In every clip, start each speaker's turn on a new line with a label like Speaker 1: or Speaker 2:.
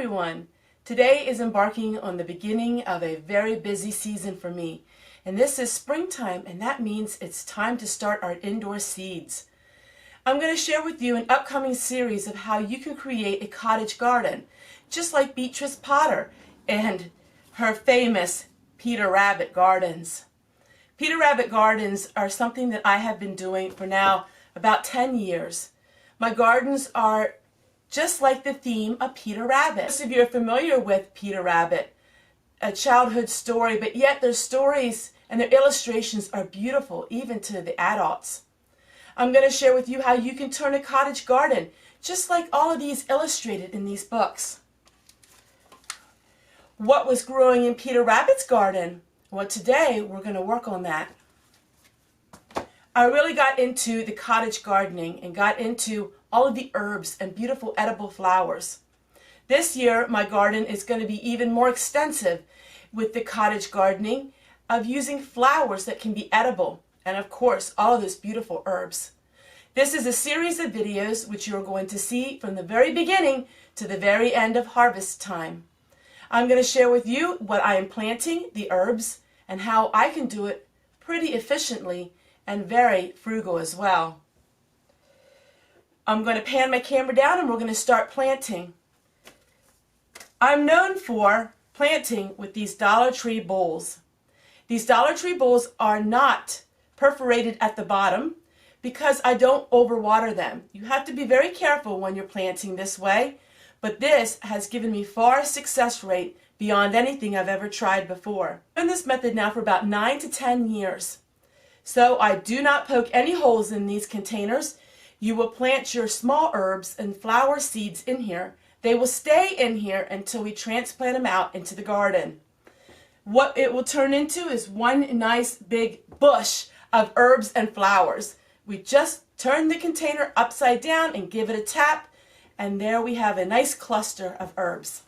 Speaker 1: everyone. Today is embarking on the beginning of a very busy season for me. And this is springtime, and that means it's time to start our indoor seeds. I'm going to share with you an upcoming series of how you can create a cottage garden, just like Beatrice Potter and her famous Peter Rabbit gardens. Peter Rabbit gardens are something that I have been doing for now about 10 years. My gardens are just like the theme of Peter Rabbit. Most of you are familiar with Peter Rabbit, a childhood story, but yet their stories and their illustrations are beautiful even to the adults. I'm going to share with you how you can turn a cottage garden just like all of these illustrated in these books. What was growing in Peter Rabbit's garden? Well, today we're going to work on that. I really got into the cottage gardening and got into all of the herbs and beautiful edible flowers. This year my garden is going to be even more extensive with the cottage gardening of using flowers that can be edible and of course all of those beautiful herbs. This is a series of videos which you're going to see from the very beginning to the very end of harvest time. I'm going to share with you what I am planting, the herbs, and how I can do it pretty efficiently and very frugal as well. I'm going to pan my camera down and we're going to start planting. I'm known for planting with these Dollar Tree bowls. These Dollar Tree bowls are not perforated at the bottom because I don't overwater them. You have to be very careful when you're planting this way, but this has given me far success rate beyond anything I've ever tried before. I've done this method now for about 9 to 10 years. So I do not poke any holes in these containers. You will plant your small herbs and flower seeds in here. They will stay in here until we transplant them out into the garden. What it will turn into is one nice big bush of herbs and flowers. We just turn the container upside down and give it a tap, and there we have a nice cluster of herbs.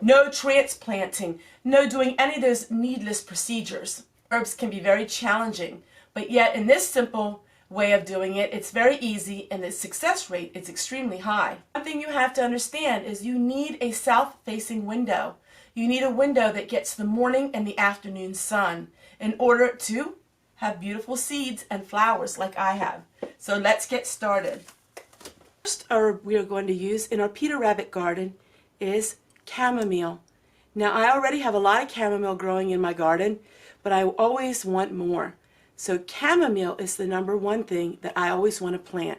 Speaker 1: No transplanting, no doing any of those needless procedures. Herbs can be very challenging, but yet in this simple way of doing it, it's very easy and the success rate is extremely high. One thing you have to understand is you need a south-facing window. You need a window that gets the morning and the afternoon sun in order to have beautiful seeds and flowers like I have. So let's get started. First herb we are going to use in our Peter Rabbit garden is chamomile. Now I already have a lot of chamomile growing in my garden, but I always want more. So chamomile is the #1 thing that I always want to plant.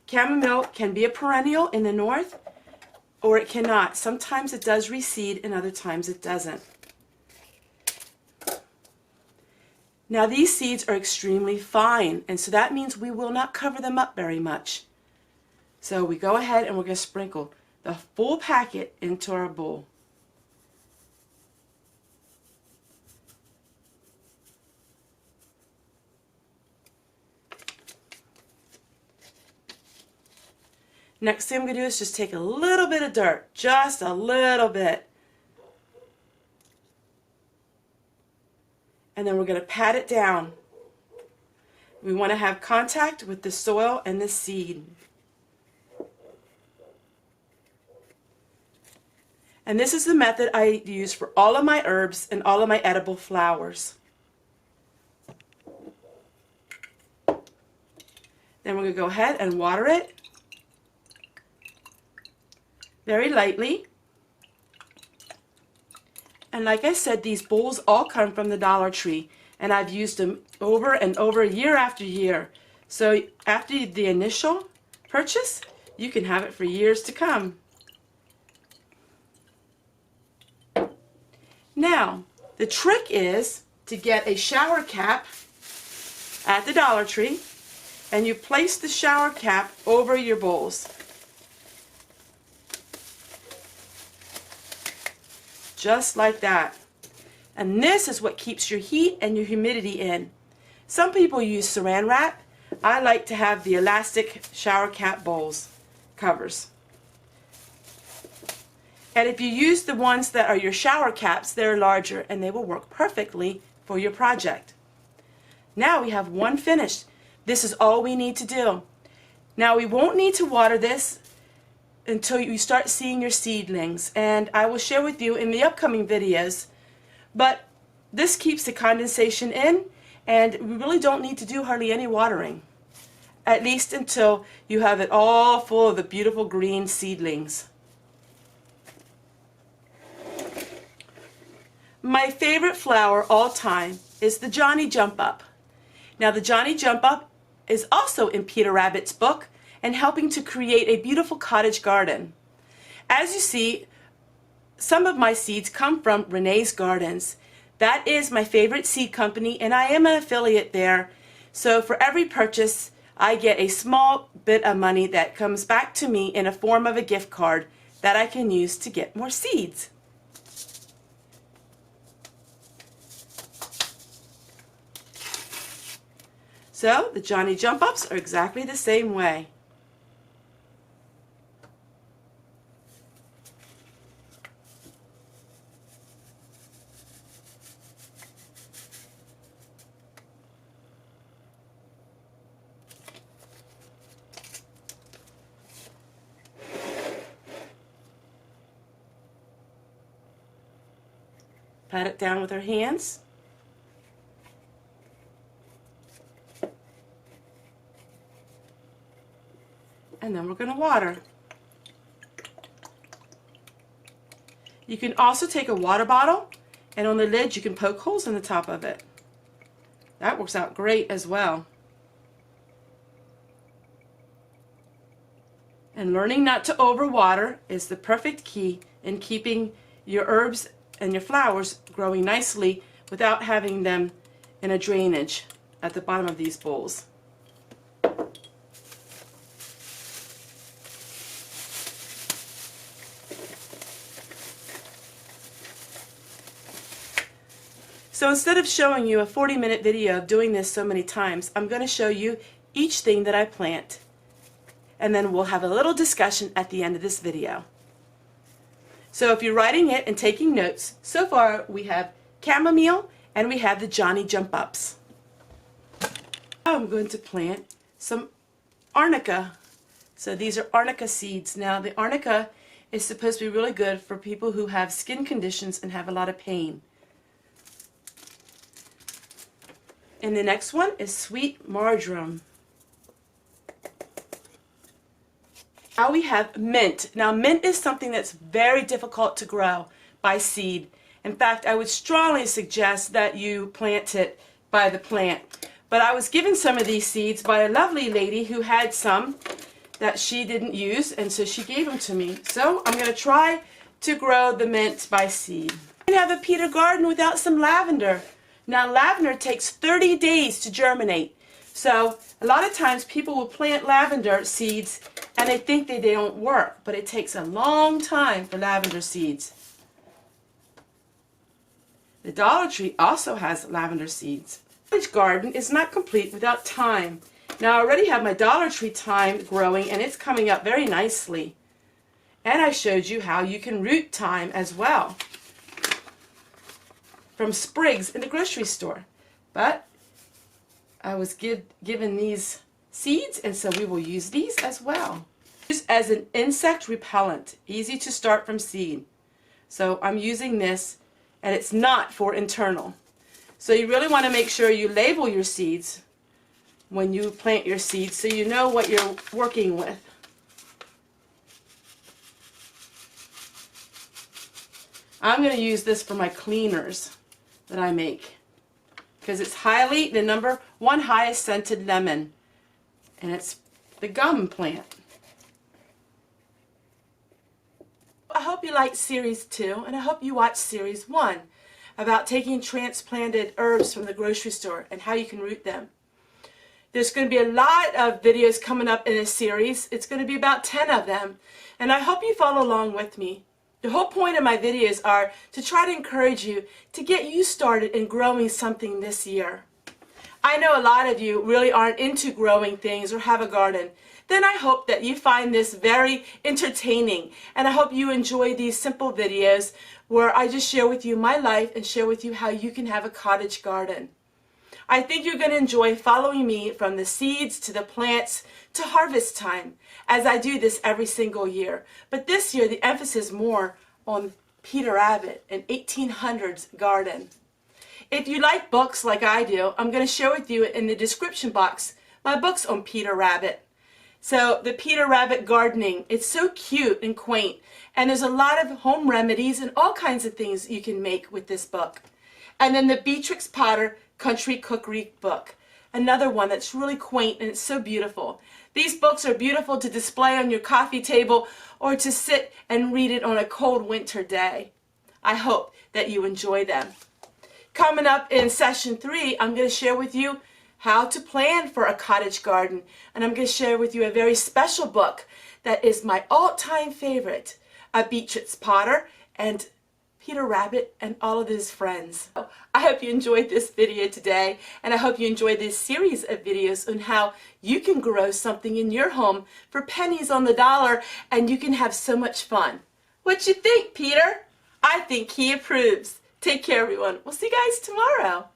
Speaker 1: Chamomile can be a perennial in the north, or it cannot. Sometimes it does reseed and other times it doesn't. Now these seeds are extremely fine, and so that means we will not cover them up very much. So we go ahead and we're going to sprinkle the full packet into our bowl. Next thing I'm going to do is just take a little bit of dirt, just a little bit. And then we're going to pat it down. We want to have contact with the soil and the seed. And this is the method I use for all of my herbs and all of my edible flowers. Then we're going to go ahead and water it very lightly. And like I said, these bowls all come from the Dollar Tree, and I've used them over and over year after year. So after the initial purchase, you can have it for years to come. Now, the trick is to get a shower cap at the Dollar Tree, and you place the shower cap over your bowls. Just like that. And this is what keeps your heat and your humidity in. Some people use saran wrap. I like to have the elastic shower cap bowls covers. And if you use the ones that are your shower caps, they're larger and they will work perfectly for your project. Now we have one finished. This is all we need to do. Now we won't need to water this until you start seeing your seedlings, and I will share with you in the upcoming videos. But this keeps the condensation in, and we really don't need to do hardly any watering, at least until you have it all full of the beautiful green seedlings. My favorite flower all time is the Johnny Jump Up. Now the Johnny Jump Up is also in Peter Rabbit's book and helping to create a beautiful cottage garden. As you see, some of my seeds come from Renee's Gardens. That is my favorite seed company, and I am an affiliate there. So for every purchase, I get a small bit of money that comes back to me in a form of a gift card that I can use to get more seeds. So the Johnny Jump Ups are exactly the same way. Pat it down with our hands. And then we're going to water. You can also take a water bottle, and on the lid you can poke holes in the top of it. That works out great as well. And learning not to overwater is the perfect key in keeping your herbs and your flowers growing nicely without having them in a drainage at the bottom of these bowls. So instead of showing you a 40-minute video of doing this so many times, I'm going to show you each thing that I plant. And then we'll have a little discussion at the end of this video. So if you're writing it and taking notes, so far we have chamomile and we have the Johnny Jump Ups. Now I'm going to plant some arnica. So these are arnica seeds. Now the arnica is supposed to be really good for people who have skin conditions and have a lot of pain. And the next one is sweet marjoram. Now we have mint. Now mint is something that's very difficult to grow by seed. In fact, I would strongly suggest that you plant it by the plant. But I was given some of these seeds by a lovely lady who had some that she didn't use, and so she gave them to me. So I'm going to try to grow the mint by seed. You can have a Peter garden without some lavender. Now lavender takes 30 days to germinate. So a lot of times people will plant lavender seeds and they think they don't work, but it takes a long time for lavender seeds. The Dollar Tree also has lavender seeds. Cottage garden is not complete without thyme. Now I already have my Dollar Tree thyme growing and it's coming up very nicely. And I showed you how you can root thyme as well from sprigs in the grocery store. But I was given these seeds, and so we will use these as well. Used as an insect repellent, easy to start from seed. So I'm using this, and it's not for internal. So you really want to make sure you label your seeds when you plant your seeds so you know what you're working with. I'm going to use this for my cleaners that I make because it's the number one highest scented lemon, and it's the gum plant. I hope you liked series 2, and I hope you watched series 1 about taking transplanted herbs from the grocery store and how you can root them. There's going to be a lot of videos coming up in this series. It's going to be about 10 of them, and I hope you follow along with me. The whole point of my videos are to try to encourage you to get you started in growing something this year. I know a lot of you really aren't into growing things or have a garden. Then I hope that you find this very entertaining, and I hope you enjoy these simple videos where I just share with you my life and share with you how you can have a cottage garden. I think you're going to enjoy following me from the seeds to the plants to harvest time, as I do this every single year. But this year the emphasis more on Peter Rabbit, an 1800s garden. If you like books like I do, I'm going to share with you in the description box my books on Peter Rabbit. So the Peter Rabbit gardening, it's so cute and quaint, and there's a lot of home remedies and all kinds of things you can make with this book. And then the Beatrix Potter Country Cookery book, another one that's really quaint and it's so beautiful. These books are beautiful to display on your coffee table or to sit and read it on a cold winter day. I hope that you enjoy them. Coming up in session 3, I'm going to share with you how to plan for a cottage garden, and I'm going to share with you a very special book that is my all-time favorite, a Beatrix Potter and Peter Rabbit and all of his friends. I hope you enjoyed this video today, and I hope you enjoyed this series of videos on how you can grow something in your home for pennies on the dollar and you can have so much fun. What you think, Peter? I think he approves. Take care, everyone. We'll see you guys tomorrow.